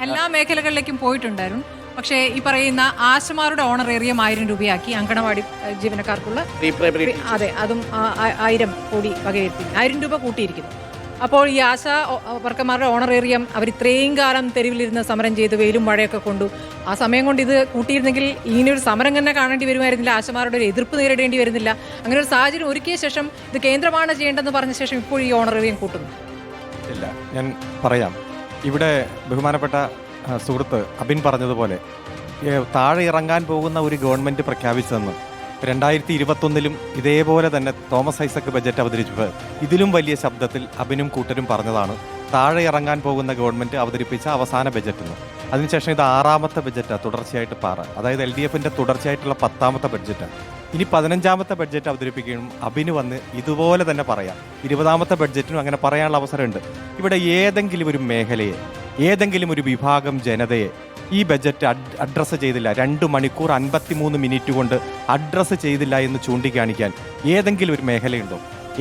എല്ലാ മേഖലകളിലേക്കും പോയിട്ടുണ്ടായിരുന്നു. പക്ഷേ ഈ പറയുന്ന ആശമാരുടെ ഓണറേറിയം 1000 രൂപയാക്കി അങ്കണവാടി ജീവനക്കാർക്കുള്ള. അതെ, അതും 1000 കോടി വകയിരുത്തി 1000 രൂപ കൂട്ടിയിരിക്കുന്നു. അപ്പോൾ ഈ ആശാ വർക്കർമാരുടെ ഓണറേറിയം അവർ ഇത്രയും കാലം തെരുവിലിരുന്ന് സമരം ചെയ്ത് വെയിലും മഴയൊക്കെ കൊണ്ടു ആ സമയം കൊണ്ട് ഇത് കൂട്ടിയിരുന്നെങ്കിൽ ഇങ്ങനെയൊരു സമരം തന്നെ കാണേണ്ടി വരുമായിരുന്നില്ല, ആശമാരുടെ ഒരു എതിർപ്പ് നേരിടേണ്ടി വരുന്നില്ല. അങ്ങനെ ഒരു സാഹചര്യം ഒരുക്കിയ ശേഷം ഇത് കേന്ദ്രമാണ് ചെയ്യേണ്ടതെന്ന് പറഞ്ഞ ശേഷം ഇപ്പോൾ ഈ ഓണറേറിയം കൂട്ടുന്നു. ഇല്ല, ഞാൻ പറയാം. ഇവിടെ ബഹുമാനപ്പെട്ട സുഹൃത്ത് അബിൻ പറഞ്ഞതുപോലെ താഴെ ഇറങ്ങാൻ പോകുന്ന ഒരു ഗവൺമെൻറ് പ്രഖ്യാപിച്ചതെന്ന് 2021 ഇതേപോലെ തന്നെ തോമസ് ഐസക് ബജറ്റ് അവതരിച്ചപ്പോൾ ഇതിലും വലിയ ശബ്ദത്തിൽ അബിനും കൂട്ടരും പറഞ്ഞതാണ് താഴെ ഇറങ്ങാൻ പോകുന്ന ഗവൺമെൻറ് അവതരിപ്പിച്ച അവസാന ബജറ്റെന്ന്. അതിനുശേഷം ഇത് 6ാമത്തെ ബജറ്റാണ് തുടർച്ചയായിട്ട് അതായത് LDF തുടർച്ചയായിട്ടുള്ള 10ാമത്തെ ബഡ്ജറ്റാണ്. ഇനി 15ാമത്തെ ബഡ്ജറ്റ് അവതരിപ്പിക്കുകയും അബിന് വന്ന് ഇതുപോലെ തന്നെ പറയാം. 20ാമത്തെ ബഡ്ജറ്റിനും അങ്ങനെ പറയാനുള്ള അവസരമുണ്ട്. ഇവിടെ ഏതെങ്കിലും ഒരു മേഖലയെ, ഏതെങ്കിലും ഒരു വിഭാഗം ജനതയെ ഈ ബജറ്റ് അഡ്രസ്സ് ചെയ്തില്ല, 2 മണിക്കൂർ 53 മിനിറ്റ് കൊണ്ട് അഡ്രസ്സ് ചെയ്തില്ല എന്ന് ചൂണ്ടിക്കാണിക്കാൻ ഏതെങ്കിലും ഒരു മേഖലയുണ്ടോ?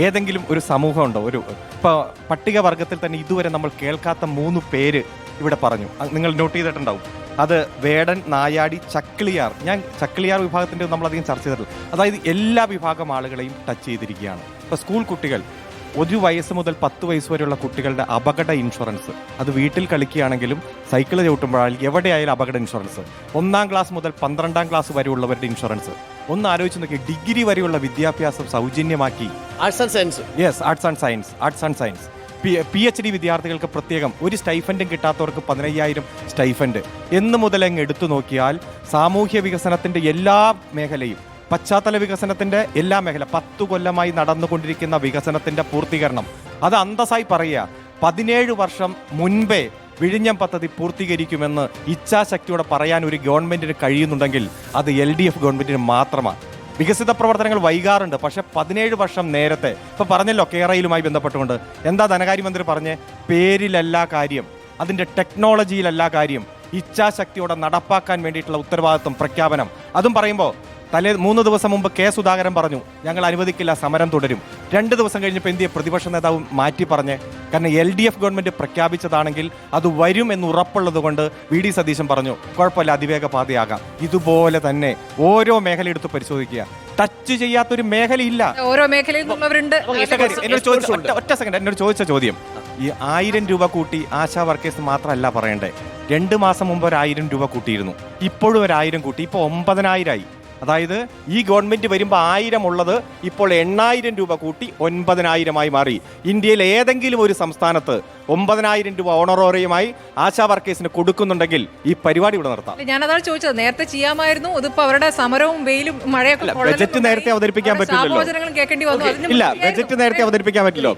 ഏതെങ്കിലും ഒരു സമൂഹമുണ്ടോ? ഇപ്പോൾ പട്ടികവർഗത്തിൽ തന്നെ ഇതുവരെ നമ്മൾ കേൾക്കാത്ത 3 പേര് ഇവിടെ പറഞ്ഞു. നിങ്ങൾ നോട്ട് ചെയ്തിട്ടുണ്ടാവും. അത് വേടൻ, നായാടി, ചക്കിളിയാർ. ഞാൻ ചക്കിളിയാർ വിഭാഗത്തിൻ്റെ നമ്മളധികം ചർച്ച ചെയ്തിട്ടില്ല. അതായത് എല്ലാ വിഭാഗം ആളുകളെയും ടച്ച് ചെയ്തിരിക്കുകയാണ്. ഇപ്പോൾ സ്കൂൾ കുട്ടികൾ, 1 വയസ്സ് മുതൽ 10 വയസ്സ് വരെയുള്ള കുട്ടികളുടെ അപകട ഇൻഷുറൻസ്, അത് വീട്ടിൽ കളിക്കുകയാണെങ്കിലും സൈക്കിൾ ചവിട്ടുമ്പോഴായാലും എവിടെയായാലും അപകട ഇൻഷുറൻസ്. 1ാം ക്ലാസ് മുതൽ 12ാം ക്ലാസ് വരെയുള്ളവരുടെ ഇൻഷുറൻസ്. ഒന്ന് ആലോചിച്ച് നോക്കി, ഡിഗ്രി വരെയുള്ള വിദ്യാഭ്യാസം സൗജന്യമാക്കി. Arts and science. Yes, arts and science. PhD വിദ്യാർത്ഥികൾക്ക് പ്രത്യേകം ഒരു സ്റ്റൈഫൻഡും കിട്ടാത്തവർക്ക് 15,000 സ്റ്റൈഫൻഡ്. എന്ന് മുതലങ്ങ് എടുത്തു നോക്കിയാൽ സാമൂഹ്യ വികസനത്തിൻ്റെ എല്ലാ മേഖലയും, പശ്ചാത്തല വികസനത്തിന്റെ എല്ലാ മേഖല, 10 കൊല്ലമായി നടന്നുകൊണ്ടിരിക്കുന്ന വികസനത്തിന്റെ പൂർത്തീകരണം, അത് അന്തസ്സായി പറയുക. 17 വർഷം മുൻപേ വിഴിഞ്ഞം പദ്ധതി പൂർത്തീകരിക്കുമെന്ന് ഇച്ഛാശക്തിയോടെ പറയാൻ ഒരു ഗവൺമെന്റിന് കഴിയുന്നുണ്ടെങ്കിൽ അത് LDF ഗവൺമെന്റിന് മാത്രമാണ്. വികസിത പ്രവർത്തനങ്ങൾ വൈകാറുണ്ട്, പക്ഷെ 17 വർഷം നേരത്തെ. ഇപ്പൊ പറഞ്ഞല്ലോ കേരളയിലുമായി ബന്ധപ്പെട്ടുകൊണ്ട് എന്താ ധനകാര്യമന്ത്രി പറഞ്ഞേ? പേരിലല്ല കാര്യം, അതിന്റെ ടെക്നോളജിയിലല്ല കാര്യം, ഇച്ഛാശക്തിയോടെ നടപ്പാക്കാൻ വേണ്ടിയിട്ടുള്ള ഉത്തരവാദിത്വം, പ്രഖ്യാപനം. അതും പറയുമ്പോൾ 3 ദിവസം മുമ്പ് കെ സുധാകരൻ പറഞ്ഞു ഞങ്ങൾ അനുവദിക്കില്ല, സമരം തുടരും. 2 ദിവസം കഴിഞ്ഞപ്പോൾ എന്തിയെ പ്രതിപക്ഷ നേതാവ് മാറ്റി പറഞ്ഞേ? കാരണം LDF ഗവൺമെന്റ് പ്രഖ്യാപിച്ചതാണെങ്കിൽ അത് വരും എന്ന് ഉറപ്പുള്ളത് കൊണ്ട് VD സതീശൻ പറഞ്ഞു കുഴപ്പമില്ല, അതിവേഗ പാതയാകാം. ഇതുപോലെ തന്നെ ഓരോ മേഖല എടുത്ത് പരിശോധിക്കുക. ടച്ച് ചെയ്യാത്തൊരു മേഖലയില്ല. ഓരോ മേഖലയിൽ നിന്നുള്ളവരുണ്ട്. ഒറ്റ സെക്കൻഡ്, എന്നോട് ചോദിച്ച ചോദ്യം, ഈ 1000 രൂപ കൂട്ടി ആശാ വർക്കേഴ്സ് മാത്രമല്ല പറയണ്ടേ. 2 മാസം മുമ്പ് 1000 രൂപ കൂട്ടിയിരുന്നു, ഇപ്പോഴും 1000 കൂട്ടി, ഇപ്പോൾ 9,000 ആയി. അതായത് ഈ ഗവൺമെന്റ് വരുമ്പോൾ 1000 ഉള്ളത് ഇപ്പോൾ 8,000 രൂപ കൂട്ടി 9,000 മാറി. ഇന്ത്യയിൽ ഏതെങ്കിലും ഒരു സംസ്ഥാനത്ത് 9,000 രൂപ ഓണറോറിയമായി ആശാ വർക്കേഴ്സിന് കൊടുക്കുന്നുണ്ടെങ്കിൽ ഈ പരിപാടി ഇവിടെ നിർത്താം. ഞാനതാണ് ചോദിച്ചത്, നേരത്തെ ചെയ്യാമായിരുന്നു. ഇതിപ്പോ അവരുടെ സമരവും വെയിലും മഴയൊക്കെ. ബജറ്റ് നേരത്തെ അവതരിപ്പിക്കാൻ പറ്റില്ലല്ലോ. കേൾക്കേണ്ടി വന്നു. ഇല്ല, ബജറ്റ് നേരത്തെ അവതരിപ്പിക്കാൻ പറ്റില്ലോ.